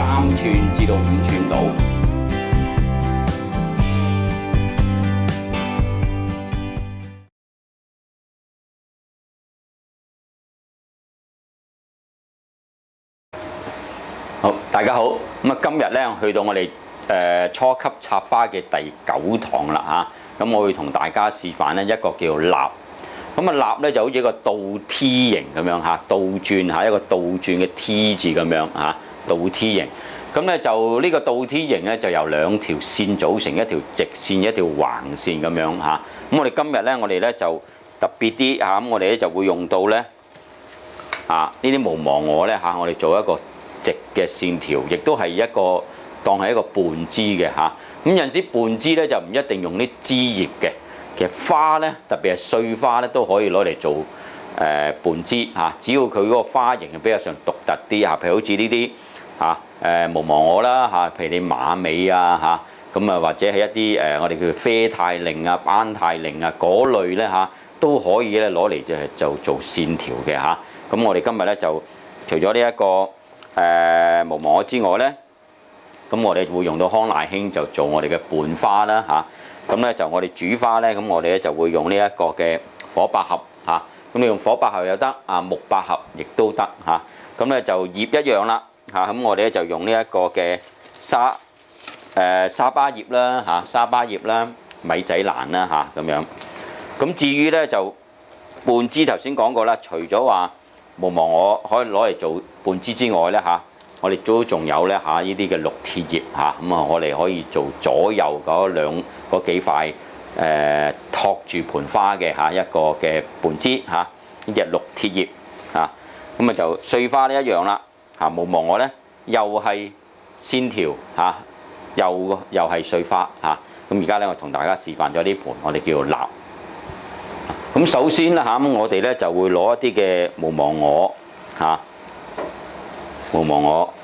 3寸至到5寸度。好，大家好。咁啊，今日咧去到我哋初級插花嘅第9堂啦嚇。咁我會同大家示範咧一個叫立。咁啊立咧就好似一個倒 T 形咁樣嚇，倒轉嚇一個倒轉嘅 T 字咁樣嚇，倒 T 形。咁咧就呢個倒 T 形咧就由2條線組成，一條直線一條橫線咁樣嚇。咁我哋今日咧我哋咧就特別啲嚇，咁我哋咧就會用到咧呢啲無忘我咧嚇，我哋做一個直嘅線條，亦都係一個當係一個半枝嘅嚇。咁有陣時半枝咧就唔一定用啲枝葉嘅，其實花咧特別係碎花咧都可以攞嚟做半枝嚇，只要佢嗰個花型係比較上獨特啲嚇，譬如好似呢啲無忘我啦嚇，譬如你馬尾啊嚇，咁啊或者係一啲我哋叫啡太令啊、班太令啊嗰類咧嚇，都可以咧攞嚟就做線條嘅嚇。咁我哋今日咧就除咗呢一個無忘我之外咧，咁我哋會用到康乃馨就做我哋嘅伴花啦嚇。咁咧就我哋主花咧，咁我哋咧就會用呢一個嘅火百合嚇。咁你用火百合又得，木百合亦都得嚇。咁咧就葉一樣啦嚇。咁我哋咧就用呢一個嘅沙巴葉啦嚇，沙巴葉啦、米仔蘭啦嚇咁樣。咁至於咧就半枝頭先講過啦，除咗話無忘我可以攞嚟做半枝之外咧嚇，我哋都仲有咧嚇呢啲嘅綠鐵葉嚇，咁啊我哋可以做左右嗰幾塊托住盆花嘅嚇一個嘅半枝嚇，呢隻綠鐵葉嚇，咁啊就碎花呢一樣啦嚇，無忘我咧又係線條嚇，又係碎花嚇。咁而家咧我同大家示範咗呢盤，我哋叫做立。咁首先啦嚇，咁我哋咧就會攞一啲嘅無忘我嚇，無忘我。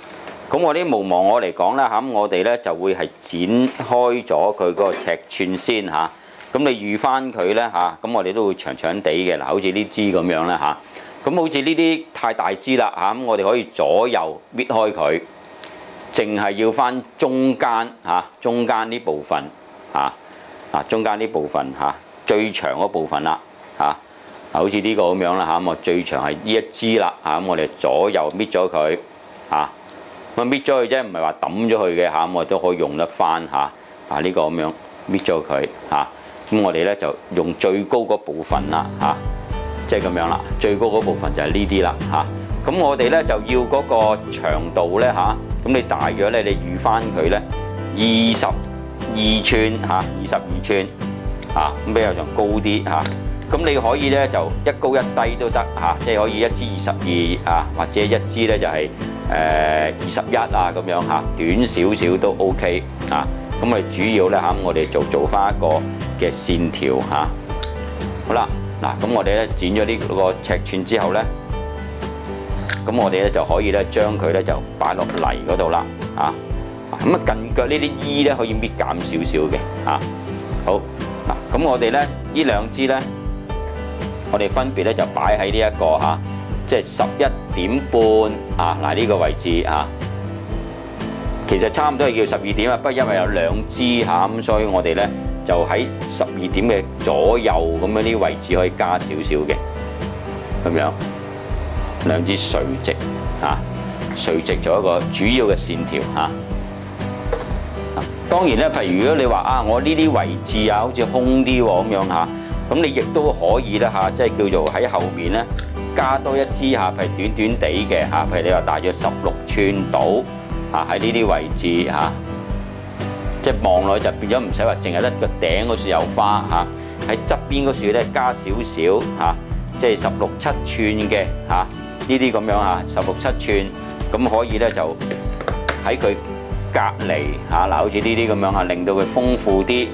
咁我啲無忘我嚟講咧嚇，咁我哋咧就會係剪開咗佢嗰個尺寸先嚇。咁你預翻佢咧嚇，咁我哋都會長長地嘅嗱，好似呢支咁樣啦嚇。咁好似呢啲太大支啦嚇，咁我哋可以左右搣開佢，淨係要翻中間嚇，中間呢部分嚇，中間呢部分嚇，最長嗰部分啦。好似呢個咁樣啦嚇，咁啊最長係呢一支啦嚇，咁我哋左右搣咗佢嚇，咁搣咗佢啫，唔係話抌咗佢嘅嚇，咁我哋都可以用得翻嚇，呢個咁樣搣咗佢嚇，咁我哋咧就用最高嗰部分啦嚇，即係咁樣啦，最高嗰部分就係呢啲啦嚇，咁我哋咧就要嗰個長度咧嚇，咁你大約咧你預翻佢咧22寸嚇，22寸嚇，咁比較上高啲嚇。咁你可以咧就一高一低都得嚇，即係可以一支22或者一支咧就係21咁樣嚇，短少少都 OK 嚇。咁我哋主要咧嚇，我哋做翻一個嘅線條嚇。好啦，嗱咁我哋咧剪咗呢個尺寸之後咧，咁我哋咧就可以咧將佢咧就擺落泥嗰度啦嚇。咁啊近腳呢啲衣咧可以搣減少少嘅嚇。好嗱，咁我哋咧呢兩支咧。我哋分別咧就擺喺呢一個嚇，即係11.5嗱呢個位置嚇。其實差唔多係叫12點啊，不過因為有兩支嚇，咁所以我哋咧就喺12點嘅左右咁樣啲位置可以加少少嘅，咁樣兩支垂直嚇，垂直做一個主要嘅線條嚇。當然咧，譬如如果你話我呢啲位置好似空啲喎咁樣嚇。咁你亦都可以咧嚇，即係叫做喺後面咧加多一支嚇，譬如短短地嘅嚇，譬如你話大約16寸到嚇，喺呢啲位置嚇，即係望落就變咗唔使話淨係得個頂嗰處有花嚇，喺側邊嗰處咧加少少嚇，即係16、7寸嘅嚇，呢啲咁樣嚇，16、7寸咁可以咧就喺佢隔離嚇，嗱好似呢啲咁樣嚇，令到佢豐富啲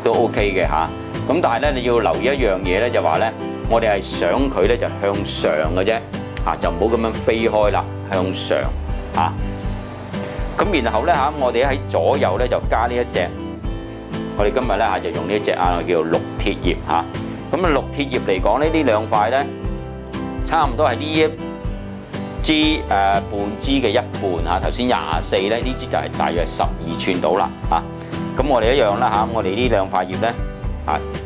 都 OK 嘅嚇。咁但係咧，你要留意一樣嘢咧，就話咧，我哋係想佢咧就向上嘅啫，就唔好咁樣飛開啦，向上嚇。咁然後咧我哋喺左右咧就加呢一隻，我哋今日咧就用呢一隻叫做綠鐵葉嚇。咁綠鐵葉嚟講咧，呢兩塊咧差唔多係呢一半支嘅一半嚇，頭先24咧，呢支就係大約12寸到啦嚇。咁我哋一樣啦嚇，我哋呢兩塊葉咧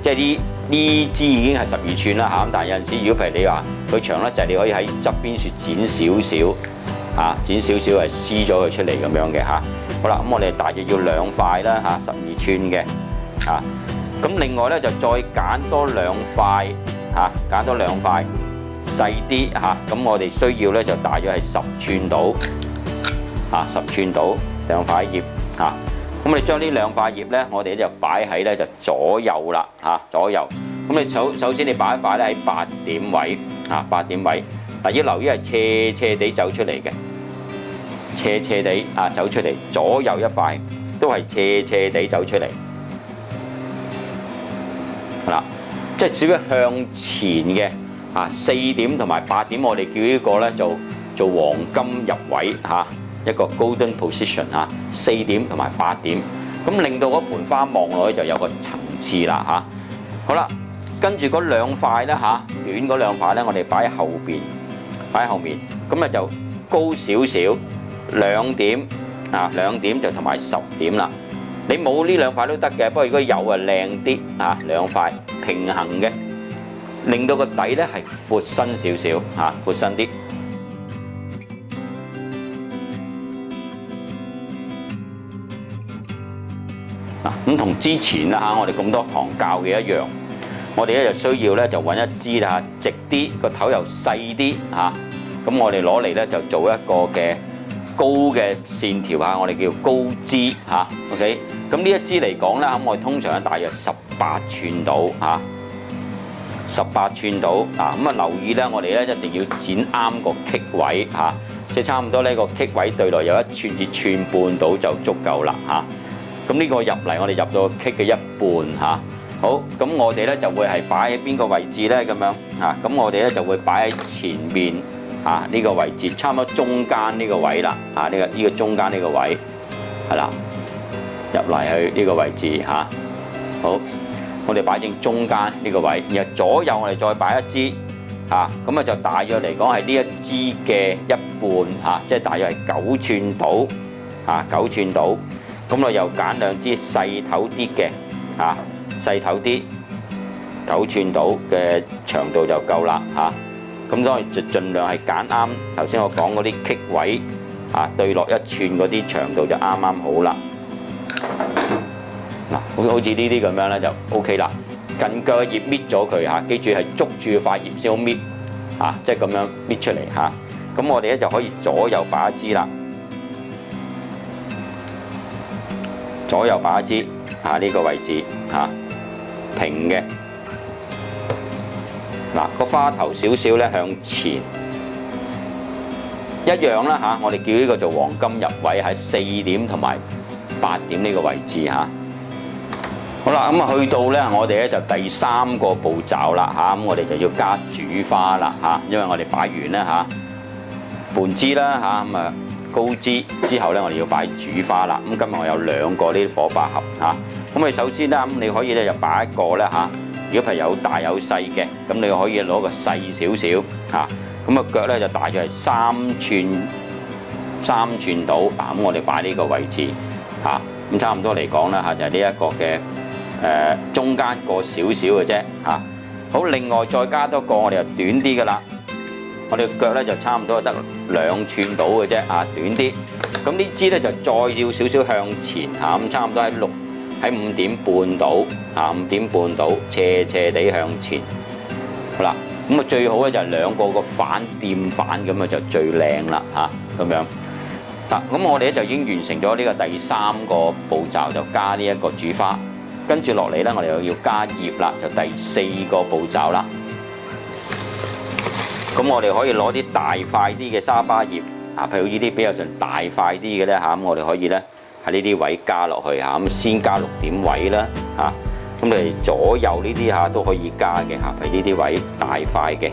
即係呢支已經係12寸啦嚇。咁但係有陣時，如果譬如你話佢長得滯，你可以喺側邊處剪少少剪少少係撕咗佢出嚟咁樣嘅嚇。好啦，咁我哋大約要2塊啦嚇，12寸嘅咁另外咧就再揀多2塊揀多2塊細啲咁我哋需要咧就大約係10寸到10寸到2塊葉咁我哋將呢2塊葉咧，我哋就擺喺咧就左右啦左右。咁你首先你擺一塊咧喺8點位8點位，嗱要留意係斜斜地走出嚟嘅，斜斜地走出嚟，左右一塊都係斜斜地走出嚟。嗱，即係少少向前嘅4點同埋8點，我哋叫呢個咧做黃金入位一個 golden position 4點同埋8點，咁令到嗰盆花望落去就有個層次啦好啦，跟住嗰2塊咧短嗰2塊咧，我哋擺喺後面，咁咧就高少少2點2點就同埋10點啦。你冇呢2塊都得嘅，不過如果有啊靚啲2塊平衡嘅，令到個底咧係闊身少少闊身啲。咁同之前啦我哋咁多堂教嘅一樣，我哋咧就需要咧就揾一支直啲，個頭又細啲咁我哋攞嚟咧就做一個嘅高嘅線條我哋叫高支OK。咁呢一支嚟講咧，咁我哋通常大約18寸到18寸到咁留意咧，我哋咧一定要剪啱個棘位即係差唔多呢個棘位對落有1寸至1寸半到就足夠啦咁呢個入嚟，我哋入到棘嘅一半好，咁我哋咧就會係擺喺邊個位置咧？咁樣咁我哋咧就會擺喺前面呢個位置，差唔多中間呢個位啦呢個中間呢個位係啦，入嚟去呢個位置好，我哋擺正中間呢個位，然後左右我哋再擺一支咁就大約嚟講係呢一支嘅一半即係大約係9寸到9寸到。咁我又揀2支細頭啲嘅細頭啲9寸到嘅長度就夠啦咁當然就盡量係揀啱頭先我講嗰啲棘位對落1寸嗰啲長度就啱啱好啦。好似呢啲咁樣咧就 OK 啦。近腳嘅葉搣咗佢記住係捉住塊葉先好搣即係咁樣搣出嚟咁我哋咧就可以左右擺一支啦。左右擺一支呢個位置平嘅個花頭少少咧向前一樣啦我哋叫呢個做黃金入位喺4點同埋8點呢個位置好啦，咁去到咧我哋咧就第3個步驟啦咁我哋就要加主花啦因為我哋擺完啦半支啦咁高支之後咧，我哋要擺主花啦。咁今日我有2個呢啲火把盒咁你首先咧，咁你可以咧就擺一個咧如果係有大有細嘅，咁你可以攞個細少少咁個腳咧就大約係3寸到咁我哋擺呢個位置咁差唔多嚟講啦就係呢一個嘅中間個少少嘅啫好，另外再加多個我哋就短啲噶啦。我哋腳咧就差唔多得2寸到嘅啫短啲。咁呢支咧就再要少少向前咁差唔多喺5點半到5點半到，斜斜地向前。好啦，咁最好咧就係2個反掂反咁就最靚啦咁樣。咁我哋咧就已經完成咗呢個第3個步驟，就加呢一個主花。跟住落嚟咧，我哋又要加葉啦，就第4個步驟啦。咁我哋可以攞啲大塊啲嘅沙巴葉譬如呢啲比較上大塊啲嘅咧咁我哋可以咧喺呢啲位加落去咁先加6點位啦咁你左右呢啲都可以加嘅譬如呢啲位大塊嘅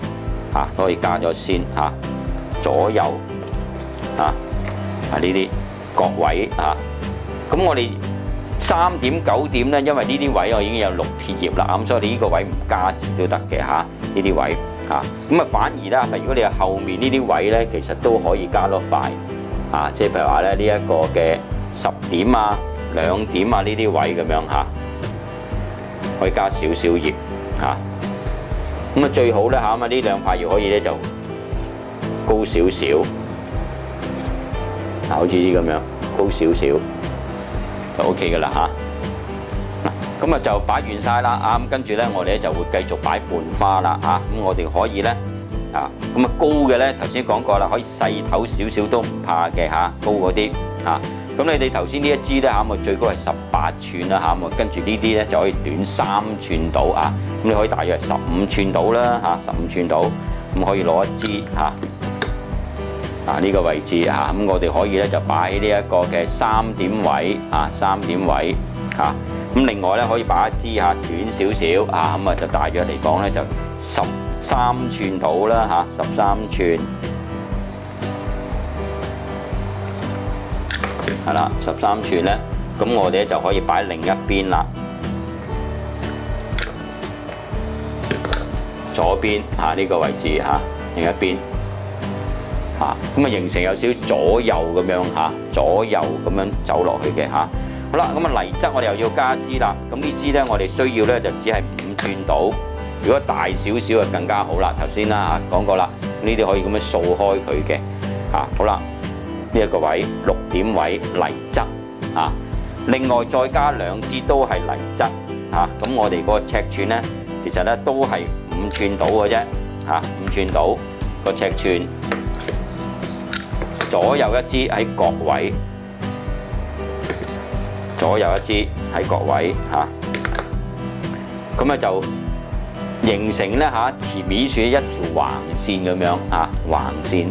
都可以加咗先左右呢啲各位咁我哋3點9點咧，因為呢啲位我已經有6鐵葉啦咁所以你呢個位唔加字都得嘅呢啲位嚇。咁啊反而咧，如果你係後面呢啲位咧，其實都可以加多塊嚇，即係譬如話咧呢一個嘅10點啊、2點啊呢啲位咁樣嚇，可以加少少葉嚇。咁啊最好咧嚇，咁啊呢兩塊葉可以咧就高少少，嗱好似啲咁樣高少少就 OK 噶啦嚇。咁啊就擺完晒啦啊！咁跟住咧，我哋咧就會繼續擺半花啦嚇。咁我哋可以咧啊，咁啊高嘅咧頭先講過啦，可以細頭少少都唔怕嘅嚇，高嗰啲嚇。咁你哋頭先呢一支咧嚇，咁啊最高係18寸啦嚇，咁跟住呢啲咧就可以短3寸到啊。咁你可以大約15寸到啦嚇，15寸到，咁可以攞一支嚇呢個位置嚇。咁我哋可以咧就擺呢一個嘅3點位啊，3點位嚇。咁另外咧可以擺一支短少少啊，咁啊就大約嚟講咧就13寸到啦嚇，13寸係啦，13寸咧，咁我哋咧就可以擺另一邊啦，左邊呢個位置另一邊咁啊形成有少少左右咁樣左右咁樣走落去嘅好啦，咁啊泥質我哋又要加支啦。咁呢支咧，我哋需要咧就只係5寸到。如果大少少就更加好啦。頭先啦講過啦，呢啲可以咁樣掃開佢嘅好啦，呢一個位6點位泥質另外再加2支都係泥質咁我哋嗰個尺寸咧，其實咧都係5寸到嘅啫5寸到個尺寸，左右一支喺角位。左右一支喺角位咁就形成咧前面處一條橫線咁樣橫線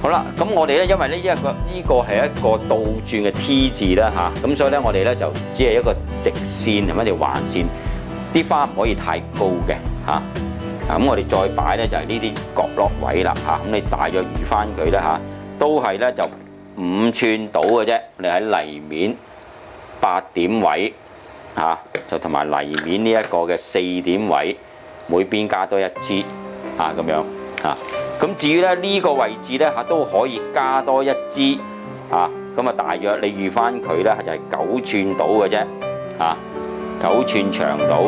好啦，咁我哋咧因為呢個係一個倒轉嘅 T 字啦咁所以咧我哋咧就只係一個直線同一條橫線，啲花唔可以太高嘅咁我哋再擺咧就係呢啲角落位啦咁你大約預翻佢咧都係咧就5寸到嘅啫，你喺泥面8點位就同埋泥面呢一個嘅4點位，每邊加多一支咁樣咁至於咧呢個位置咧都可以加多一支咁啊大約你預翻佢咧就係9寸到嘅啫9寸長到，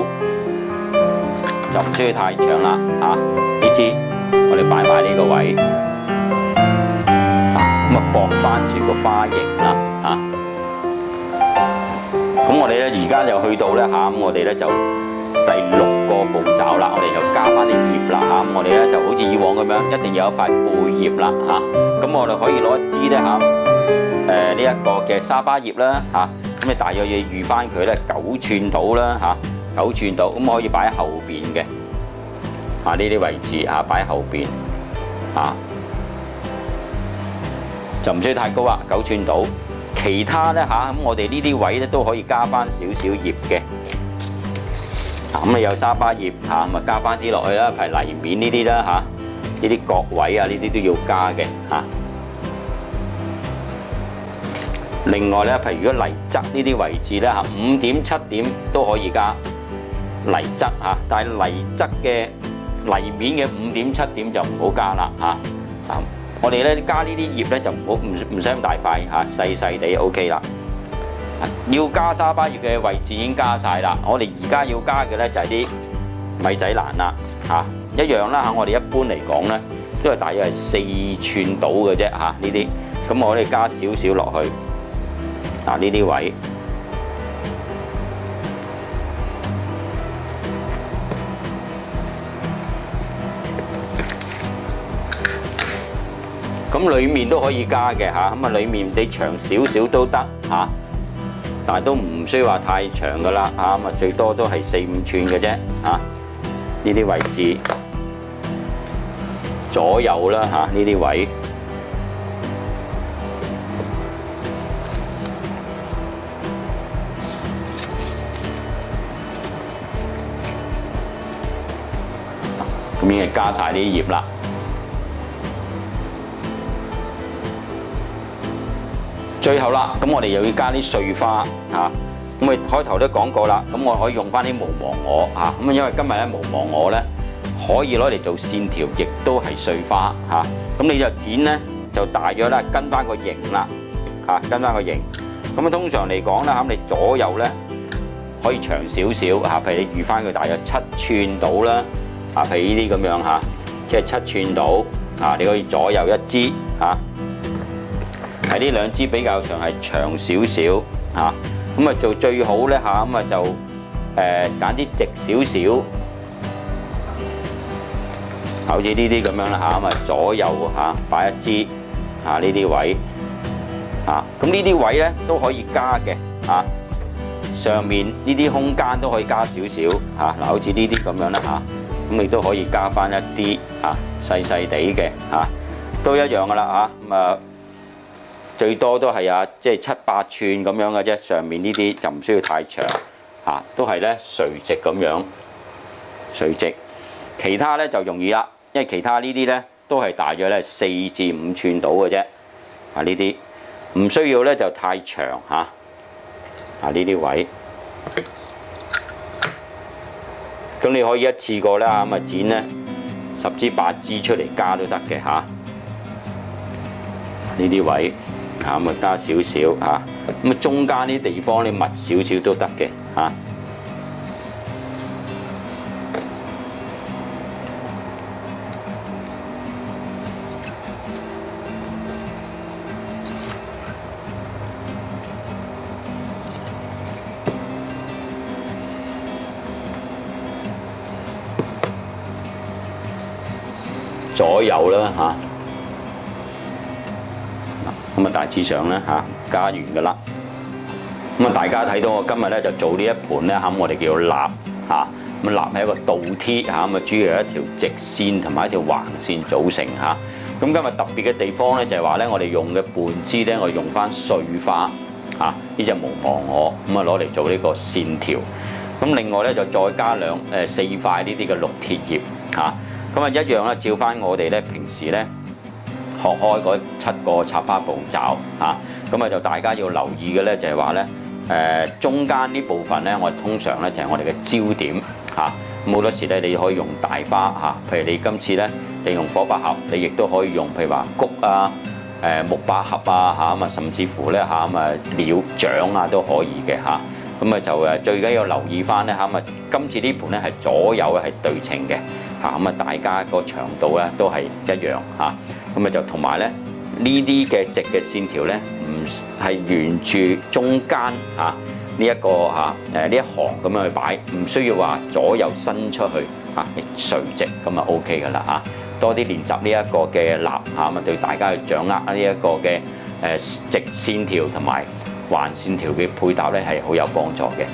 就唔需要太長啦呢支我哋擺埋呢個位。咁啊，駁翻住個花型啦咁我哋咧而家就去到咧咁我哋咧就第6個步驟啦，我哋就加翻啲葉啦咁我哋咧就好似以往咁樣，一定要有一塊背葉啦咁我哋可以攞一支咧呢一個嘅沙巴葉啦咁你大約要預翻佢咧9寸到啦9寸到，咁可以擺喺後邊嘅呢啲位置擺喺後邊就唔需要太高啦，9寸到。其他咧咁我哋呢啲位咧都可以加翻少少葉嘅。咁你有沙巴葉咁啊加翻啲落去啦，譬如泥面呢啲啦呢啲角位呢啲都要加嘅另外咧，譬如如果泥質呢啲位置咧5點7點都可以加泥質但係泥質嘅泥面嘅5點7點就唔好加啦我哋咧加呢啲葉咧就唔使咁大塊細細地 OK 啦。要加沙巴葉嘅位置已經加晒啦，我哋而家要加嘅咧就係啲米仔蘭啦一樣啦我哋一般嚟講咧都係大約係4寸到嘅啫呢啲，咁我哋加少少落去呢啲位。咁裏面都可以加嘅咁裏面你長少少都得但係都唔需要話太長噶啦咁最多都係4、5寸嘅啫呢啲位置左右啦呢啲位。咁已經加晒啲葉啦。最後啦，咁我哋又要加啲碎花咁我開頭都講過啦，咁我可以用翻啲無芒果咁因為今日咧無芒果咧可以攞嚟做線條，亦都係碎花嚇。咁你就剪咧，就大約咧跟翻個形啦嚇，跟翻個形。咁啊通常嚟講咧，咁你左右咧可以長少少嚇，譬如你預翻佢大約7寸到啦嚇，譬如呢啲咁樣嚇，即係7寸到嚇，你可以左右一支嚇。係呢兩支比較上係長少少嚇，咁啊做最好咧嚇，咁啊就揀啲直少少，好似呢啲咁樣啦嚇，咁啊左右嚇擺一支嚇呢啲位嚇，咁呢啲位咧都可以加嘅嚇，上面呢啲空間都可以加少少嚇，嗱好似呢啲咁樣啦嚇，咁你都可以加翻一啲嚇細細地嘅嚇，都一樣噶啦嚇，咁啊。最多都係即係7、8寸咁樣嘅啫，上面呢啲就唔需要太長嚇，都係咧垂直咁樣垂直。其他咧就容易啦，因為其他呢啲咧都係大約咧4至5寸到嘅啫。啊呢啲唔需要咧就太長嚇。啊呢啲位，咁你可以一次過啦咁啊剪咧10支8支出嚟加都得嘅嚇。呢啲位。咁啊加少少嚇，咁啊中間啲地方你密少少都得嘅嚇。左右啦嚇。咁啊大致上咧嚇加完㗎啦，咁啊大家睇到我今日咧就做呢一盤咧嚇，我哋叫做蠟嚇，咁蠟係一個倒貼嚇，咁啊主要係一條直線同埋一條橫線組成嚇。咁今日特別嘅地方咧就係話咧，我哋用嘅半支咧，我哋用翻碎花嚇，呢隻無忘我咁啊攞嚟做呢個線條。咁另外咧就再加4塊呢啲嘅綠鐵葉嚇，咁啊一樣啦，照翻我哋咧平時咧學開嗰7個插花步驟嚇，咁啊就大家要留意嘅咧就係話咧中間呢部分咧，我通常咧就係我哋嘅焦點嚇。咁好多時咧你可以用大花嚇，譬如你今次咧你用火百合，你亦都可以用譬如話菊啊、木百合啊嚇，咁啊甚至乎咧嚇咁啊鳥掌啊都可以嘅嚇。咁啊就最緊要留意翻咧嚇，咁啊今次呢盤咧係左右係對稱嘅嚇，咁啊大家個長度咧都係一樣嚇。咁啊就同埋咧呢啲嘅直嘅線條咧，唔係沿住中間嚇呢一個呢一行咁樣去擺，唔需要話左右伸出去嚇，垂直咁啊 OK 噶啦嚇。多啲練習呢一個嘅蠟嚇，咁啊對大家去掌握呢一個嘅直線條同埋橫線條嘅配搭咧係好有幫助嘅。